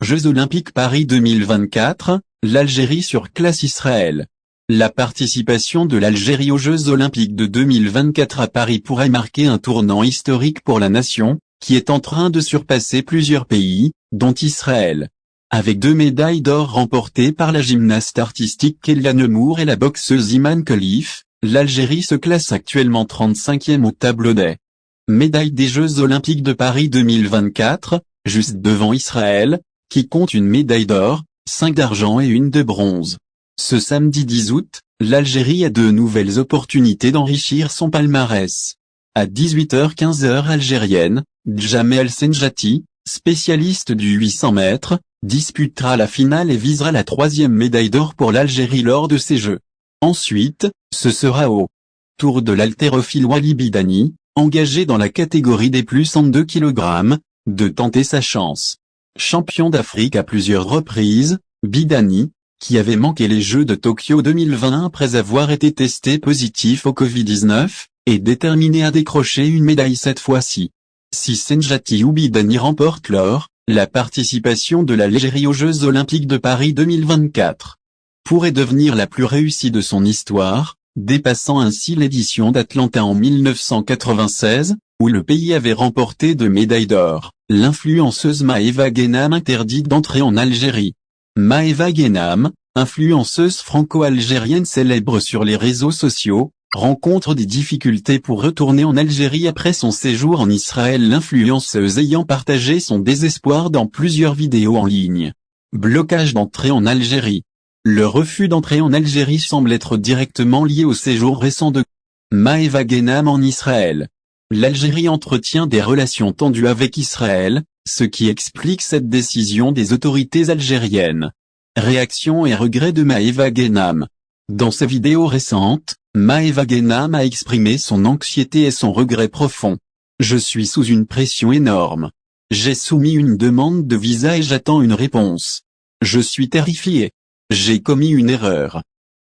Jeux Olympiques Paris 2024, l'Algérie surclasse Israël. La participation de l'Algérie aux Jeux Olympiques de 2024 à Paris pourrait marquer un tournant historique pour la nation, qui est en train de surpasser plusieurs pays, dont Israël. Avec 2 médailles d'or remportées par la gymnaste artistique Kéliane Nemour et la boxeuse Iman Khalif, l'Algérie se classe actuellement 35e au tableau des médailles des Jeux Olympiques de Paris 2024, juste devant Israël, qui compte une médaille d'or, 5 d'argent et une de bronze. Ce samedi 10 août, l'Algérie a de nouvelles opportunités d'enrichir son palmarès. À 18h15 heure algérienne, Djamel Senjati, spécialiste du 800 mètres, disputera la finale et visera la 3e médaille d'or pour l'Algérie lors de ces Jeux. Ensuite, ce sera au tour de l'haltérophile Wali Bidani, engagé dans la catégorie des plus 102 kg, de tenter sa chance. Champion d'Afrique à plusieurs reprises, Bidani, qui avait manqué les Jeux de Tokyo 2020 après avoir été testé positif au Covid-19, est déterminé à décrocher une médaille cette fois-ci. Si Senjati ou Bidani remporte l'or, la participation de l'Algérie aux Jeux Olympiques de Paris 2024 pourrait devenir la plus réussie de son histoire, dépassant ainsi l'édition d'Atlanta en 1996, où le pays avait remporté 2 médailles d'or. L'influenceuse Maeva Ghenam interdite d'entrer en Algérie. Maeva Ghenam, influenceuse franco-algérienne célèbre sur les réseaux sociaux, rencontre des difficultés pour retourner en Algérie après son séjour en Israël, l'influenceuse ayant partagé son désespoir dans plusieurs vidéos en ligne. Blocage d'entrée en Algérie. Le refus d'entrer en Algérie semble être directement lié au séjour récent de Maeva Ghenam en Israël. L'Algérie entretient des relations tendues avec Israël, ce qui explique cette décision des autorités algériennes. Réaction et regret de Maeva Ghenam. Dans sa vidéo récente, Maeva Ghenam a exprimé son anxiété et son regret profond. « Je suis sous une pression énorme. J'ai soumis une demande de visa et j'attends une réponse. Je suis terrifiée. J'ai commis une erreur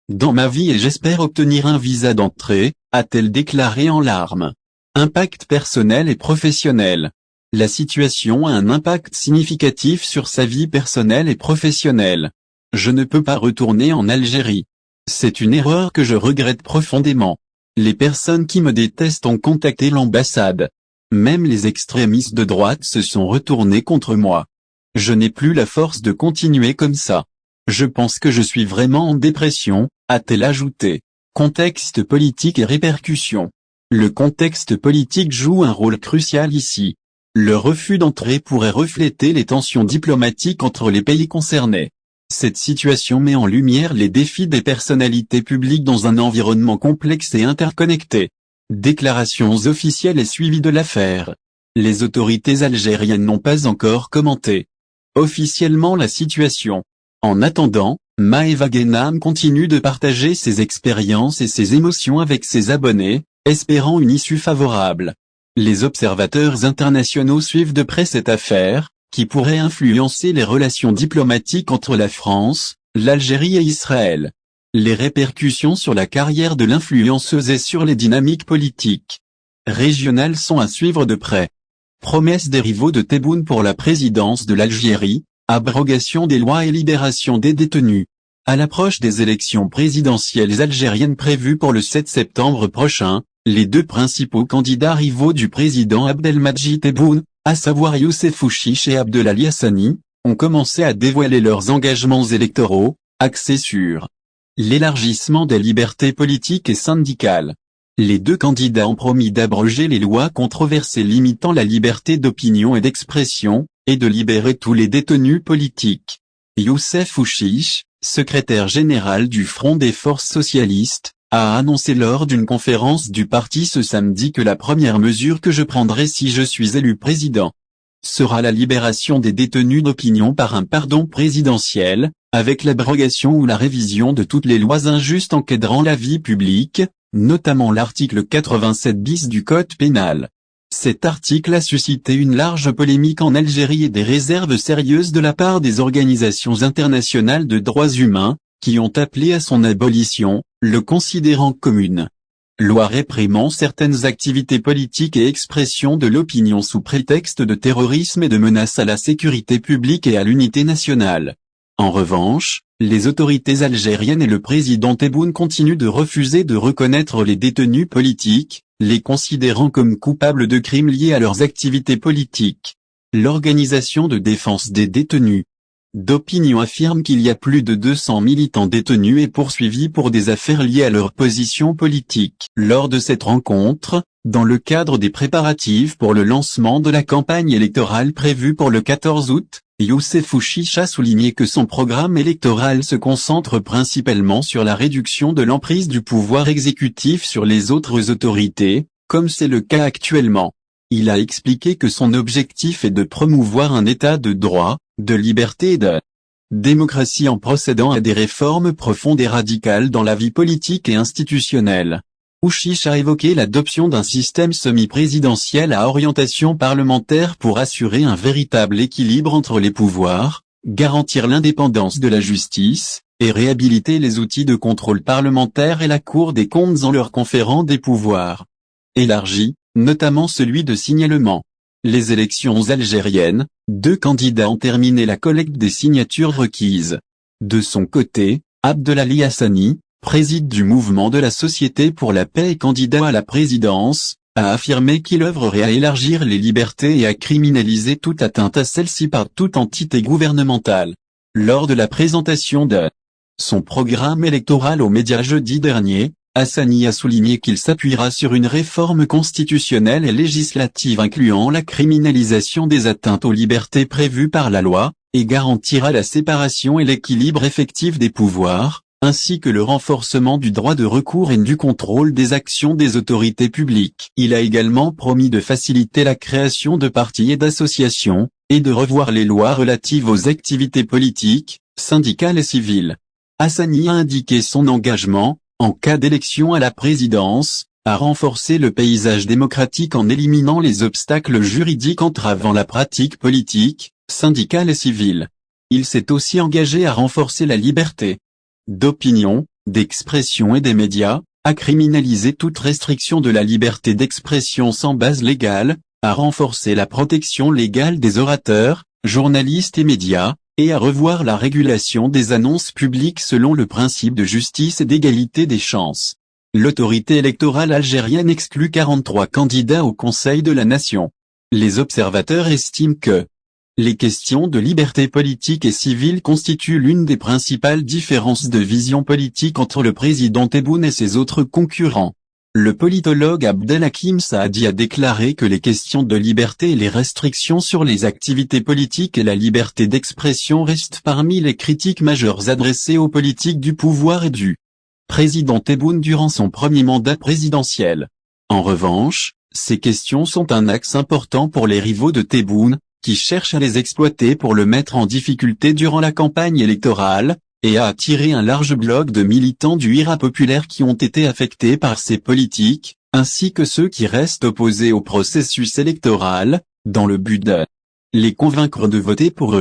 dans ma vie et j'espère obtenir un visa d'entrée », a-t-elle déclaré en larmes. Impact personnel et professionnel. La situation a un impact significatif sur sa vie personnelle et professionnelle. Je ne peux pas retourner en Algérie. C'est une erreur que je regrette profondément. Les personnes qui me détestent ont contacté l'ambassade. Même les extrémistes de droite se sont retournés contre moi. Je n'ai plus la force de continuer comme ça. Je pense que je suis vraiment en dépression, a-t-elle ajouté. Contexte politique et répercussions. Le contexte politique joue un rôle crucial ici. Le refus d'entrée pourrait refléter les tensions diplomatiques entre les pays concernés. Cette situation met en lumière les défis des personnalités publiques dans un environnement complexe et interconnecté. Déclarations officielles et suivi de l'affaire. Les autorités algériennes n'ont pas encore commenté officiellement la situation. En attendant, Maeva Ghenam continue de partager ses expériences et ses émotions avec ses abonnés, espérant une issue favorable. Les observateurs internationaux suivent de près cette affaire, qui pourrait influencer les relations diplomatiques entre la France, l'Algérie et Israël. Les répercussions sur la carrière de l'influenceuse et sur les dynamiques politiques régionales sont à suivre de près. Promesses des rivaux de Tebboune pour la présidence de l'Algérie, abrogation des lois et libération des détenus. À l'approche des élections présidentielles algériennes prévues pour le 7 septembre prochain, les 2 principaux candidats rivaux du président Abdelmadjid Tebboune, à savoir Youssef Ouchiche et Abdelali Hassani, ont commencé à dévoiler leurs engagements électoraux, axés sur l'élargissement des libertés politiques et syndicales. Les 2 candidats ont promis d'abroger les lois controversées limitant la liberté d'opinion et d'expression, et de libérer tous les détenus politiques. Youssef Ouchiche, secrétaire général du Front des forces socialistes, a annoncé lors d'une conférence du parti ce samedi que la première mesure que je prendrai si je suis élu président sera la libération des détenus d'opinion par un pardon présidentiel, avec l'abrogation ou la révision de toutes les lois injustes encadrant la vie publique, notamment l'article 87 bis du Code pénal. Cet article a suscité une large polémique en Algérie et des réserves sérieuses de la part des organisations internationales de droits humains, qui ont appelé à son abolition, le considérant comme une Loi réprimant certaines activités politiques et expressions de l'opinion sous prétexte de terrorisme et de menaces à la sécurité publique et à l'unité nationale. En revanche, les autorités algériennes et le président Tebboune continuent de refuser de reconnaître les détenus politiques, les considérant comme coupables de crimes liés à leurs activités politiques. L'Organisation de défense des détenus d'opinion affirme qu'il y a plus de 200 militants détenus et poursuivis pour des affaires liées à leur position politique. Lors de cette rencontre, dans le cadre des préparatifs pour le lancement de la campagne électorale prévue pour le 14 août, Youssef Ouchiche a souligné que son programme électoral se concentre principalement sur la réduction de l'emprise du pouvoir exécutif sur les autres autorités, comme c'est le cas actuellement. Il a expliqué que son objectif est de promouvoir un état de droit, de liberté et de démocratie en procédant à des réformes profondes et radicales dans la vie politique et institutionnelle. Ouchiche a évoqué l'adoption d'un système semi-présidentiel à orientation parlementaire pour assurer un véritable équilibre entre les pouvoirs, garantir l'indépendance de la justice, et réhabiliter les outils de contrôle parlementaire et la Cour des comptes en leur conférant des pouvoirs élargis, notamment celui de signalement. Les élections algériennes, 2 candidats ont terminé la collecte des signatures requises. De son côté, Abdelali Hassani, président du mouvement de la Société pour la paix et candidat à la présidence, a affirmé qu'il œuvrerait à élargir les libertés et à criminaliser toute atteinte à celles-ci par toute entité gouvernementale. Lors de la présentation de son programme électoral aux médias jeudi dernier, Hassani a souligné qu'il s'appuiera sur une réforme constitutionnelle et législative incluant la criminalisation des atteintes aux libertés prévues par la loi, et garantira la séparation et l'équilibre effectif des pouvoirs, ainsi que le renforcement du droit de recours et du contrôle des actions des autorités publiques. Il a également promis de faciliter la création de partis et d'associations, et de revoir les lois relatives aux activités politiques, syndicales et civiles. Hassani a indiqué son engagement, en cas d'élection à la présidence, à renforcer le paysage démocratique en éliminant les obstacles juridiques entravant la pratique politique, syndicale et civile. Il s'est aussi engagé à renforcer la liberté d'opinion, d'expression et des médias, à criminaliser toute restriction de la liberté d'expression sans base légale, à renforcer la protection légale des orateurs, journalistes et médias, et à revoir la régulation des annonces publiques selon le principe de justice et d'égalité des chances. L'autorité électorale algérienne exclut 43 candidats au Conseil de la Nation. Les observateurs estiment que les questions de liberté politique et civile constituent l'une des principales différences de vision politique entre le président Tebboune et ses autres concurrents. Le politologue Abdelhakim Saadi a déclaré que les questions de liberté et les restrictions sur les activités politiques et la liberté d'expression restent parmi les critiques majeures adressées aux politiques du pouvoir et du président Tebboune durant son premier mandat présidentiel. En revanche, ces questions sont un axe important pour les rivaux de Tebboune, qui cherchent à les exploiter pour le mettre en difficulté durant la campagne électorale, et à attirer un large bloc de militants du IRA populaire qui ont été affectés par ces politiques, ainsi que ceux qui restent opposés au processus électoral, dans le but de les convaincre de voter pour eux.